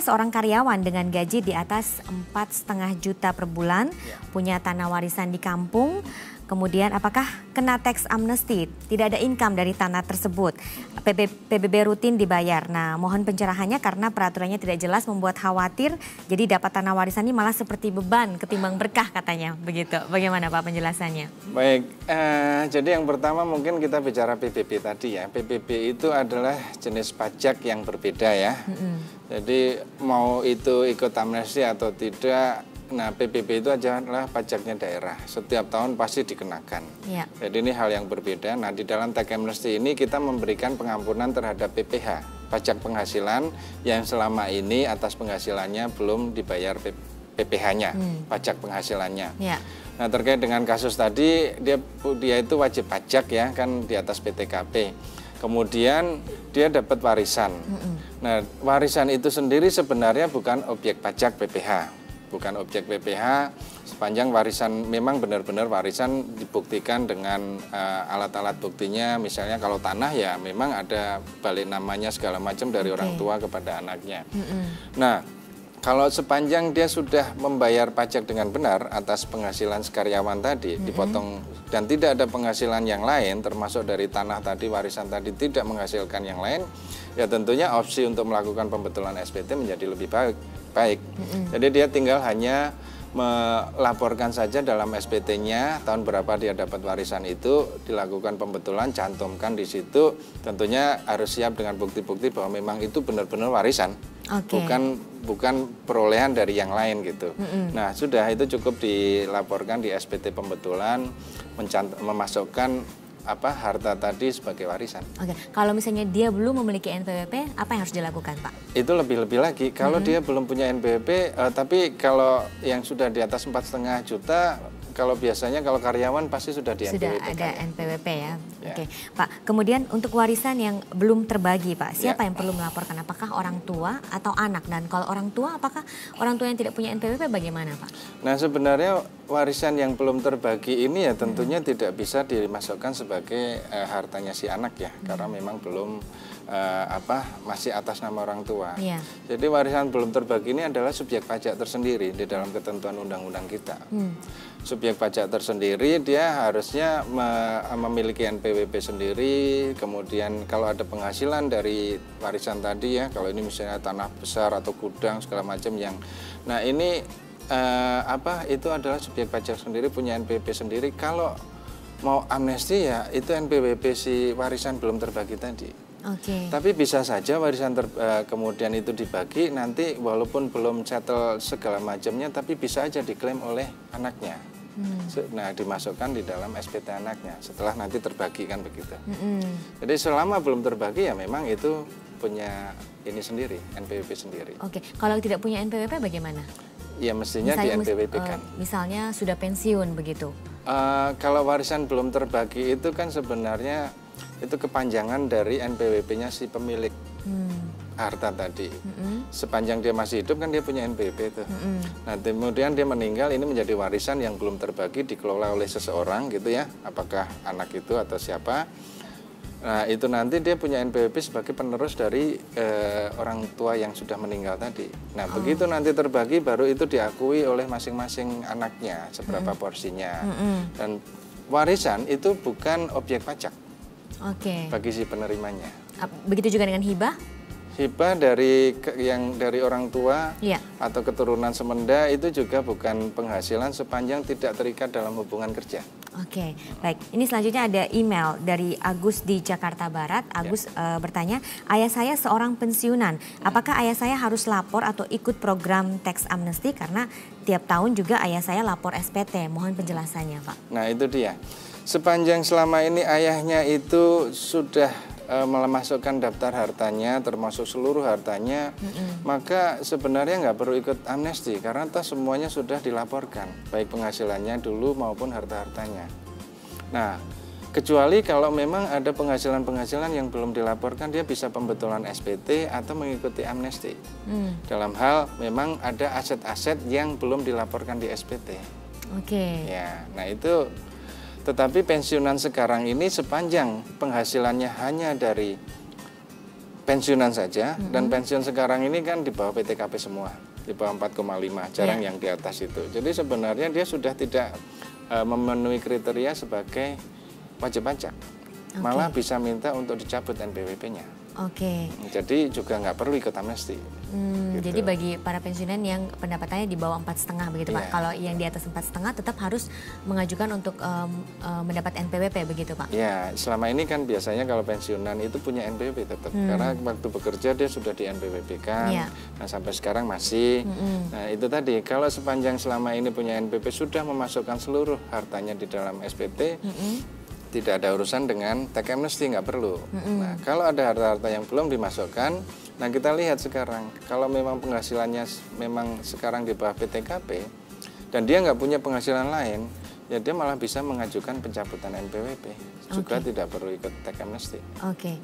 seorang karyawan dengan gaji di atas 4,5 juta per bulan, punya tanah warisan di kampung, kemudian apakah kena tax amnesty? Tidak ada income dari tanah tersebut. PBB rutin dibayar. Nah, mohon pencerahannya karena peraturannya tidak jelas, membuat khawatir. Jadi dapat tanah warisan ini malah seperti beban ketimbang berkah katanya. Begitu. Bagaimana Pak penjelasannya? Baik, jadi yang pertama mungkin kita bicara PBB tadi ya. PBB itu adalah jenis pajak yang berbeda ya. Jadi mau itu ikut amnesti atau tidak, nah PBB itu adalah pajaknya daerah. Setiap tahun pasti dikenakan. Ya. Jadi ini hal yang berbeda. Nah di dalam tax amnesty ini kita memberikan pengampunan terhadap PPH, pajak penghasilan yang selama ini atas penghasilannya belum dibayar PPH-nya, pajak penghasilannya. Ya. Nah terkait dengan kasus tadi, dia itu wajib pajak ya kan di atas PTKP. Kemudian dia dapat warisan. Nah warisan itu sendiri sebenarnya bukan objek pajak PPH. Bukan objek PPH sepanjang warisan memang benar-benar warisan dibuktikan dengan alat-alat buktinya. Misalnya kalau tanah ya memang ada balik namanya segala macam dari orang tua kepada anaknya. Nah kalau sepanjang dia sudah membayar pajak dengan benar atas penghasilan karyawan tadi, dipotong dan tidak ada penghasilan yang lain, termasuk dari tanah tadi, warisan tadi tidak menghasilkan yang lain, ya tentunya opsi untuk melakukan pembetulan SPT menjadi lebih baik. Jadi dia tinggal hanya melaporkan saja dalam SPT-nya tahun berapa dia dapat warisan itu, dilakukan pembetulan, cantumkan di situ, tentunya harus siap dengan bukti-bukti bahwa memang itu benar-benar warisan. Bukan perolehan dari yang lain gitu. Nah sudah itu cukup dilaporkan di SPT pembetulan, memasukkan harta tadi sebagai warisan. Kalau misalnya dia belum memiliki NPWP, apa yang harus dilakukan Pak? Itu lebih lagi. Kalau dia belum punya NPWP, tapi kalau yang sudah di atas 4,5 juta, kalau biasanya kalau karyawan pasti sudah di NPWP. Sudah ada NPWP ya. Pak. Kemudian untuk warisan yang belum terbagi Pak, siapa yang perlu melaporkan? Apakah orang tua atau anak? Dan kalau orang tua, apakah orang tua yang tidak punya NPWP bagaimana Pak? Nah sebenarnya warisan yang belum terbagi ini ya tentunya tidak bisa dimasukkan sebagai hartanya si anak ya, karena memang belum masih atas nama orang tua. Jadi warisan belum terbagi ini adalah subjek pajak tersendiri di dalam ketentuan undang-undang kita. Subjek pajak tersendiri dia harusnya memiliki NPWP sendiri, kemudian kalau ada penghasilan dari warisan tadi ya, kalau ini misalnya tanah besar atau gudang segala macam yang, nah ini itu adalah subjek pajak sendiri, punya NPWP sendiri. Kalau mau amnesti ya itu NPWP si warisan belum terbagi tadi. Tapi bisa saja warisan kemudian itu dibagi nanti walaupun belum settle segala macamnya, tapi bisa aja diklaim oleh anaknya. Nah dimasukkan di dalam SPT anaknya setelah nanti terbagi kan begitu. Jadi selama belum terbagi ya memang itu punya ini sendiri, NPWP sendiri. Kalau tidak punya NPWP bagaimana? Ya mestinya di NPWP kan. Misalnya sudah pensiun begitu. Kalau warisan belum terbagi itu kan sebenarnya itu kepanjangan dari NPWP-nya si pemilik harta tadi. Sepanjang dia masih hidup kan dia punya NPWP itu. Nah kemudian dia meninggal, ini menjadi warisan yang belum terbagi, dikelola oleh seseorang gitu ya, apakah anak itu atau siapa. Nah itu nanti dia punya NPWP sebagai penerus dari orang tua yang sudah meninggal tadi. Nah begitu nanti terbagi baru itu diakui oleh masing-masing anaknya seberapa porsinya. Dan warisan itu bukan objek pajak bagi si penerimanya. Begitu juga dengan hibah? Hibah dari orang tua atau keturunan semenda itu juga bukan penghasilan sepanjang tidak terikat dalam hubungan kerja. Baik. Ini selanjutnya ada email dari Agus di Jakarta Barat. Agus bertanya, ayah saya seorang pensiunan. Apakah ayah saya harus lapor atau ikut program tax amnesty? Karena tiap tahun juga ayah saya lapor SPT. Mohon penjelasannya Pak. Nah itu dia. Sepanjang selama ini ayahnya itu sudah memasukkan daftar hartanya, termasuk seluruh hartanya, maka sebenarnya nggak perlu ikut amnesti karena toh semuanya sudah dilaporkan, baik penghasilannya dulu maupun harta-hartanya. Nah, kecuali kalau memang ada penghasilan-penghasilan yang belum dilaporkan, dia bisa pembetulan SPT atau mengikuti amnesti. Dalam hal memang ada aset-aset yang belum dilaporkan di SPT. Ya, nah itu. Tetapi pensiunan sekarang ini sepanjang penghasilannya hanya dari pensiunan saja, dan pensiun sekarang ini kan di bawah PTKP semua, di bawah 4,5, jarang yang di atas itu. Jadi sebenarnya dia sudah tidak memenuhi kriteria sebagai wajib pajak, malah bisa minta untuk dicabut NPWP-nya. Jadi juga nggak perlu ikut amnesti. Gitu. Jadi bagi para pensiunan yang pendapatannya di bawah 4,5 begitu Pak. Kalau yang di atas 4,5 tetap harus mengajukan untuk mendapat NPWP begitu Pak. Ya, selama ini kan biasanya kalau pensiunan itu punya NPWP tetap, karena waktu bekerja dia sudah di NPWP kan. Nah sampai sekarang masih. Nah itu tadi, kalau sepanjang selama ini punya NPWP sudah memasukkan seluruh hartanya di dalam SPT. Tidak ada urusan dengan tax amnesty, nggak perlu. Nah, kalau ada harta-harta yang belum dimasukkan, nah kita lihat sekarang, kalau memang penghasilannya memang sekarang di bawah PTKP, dan dia nggak punya penghasilan lain, ya dia malah bisa mengajukan pencabutan NPWP, juga tidak perlu ikut tax amnesty. Oke.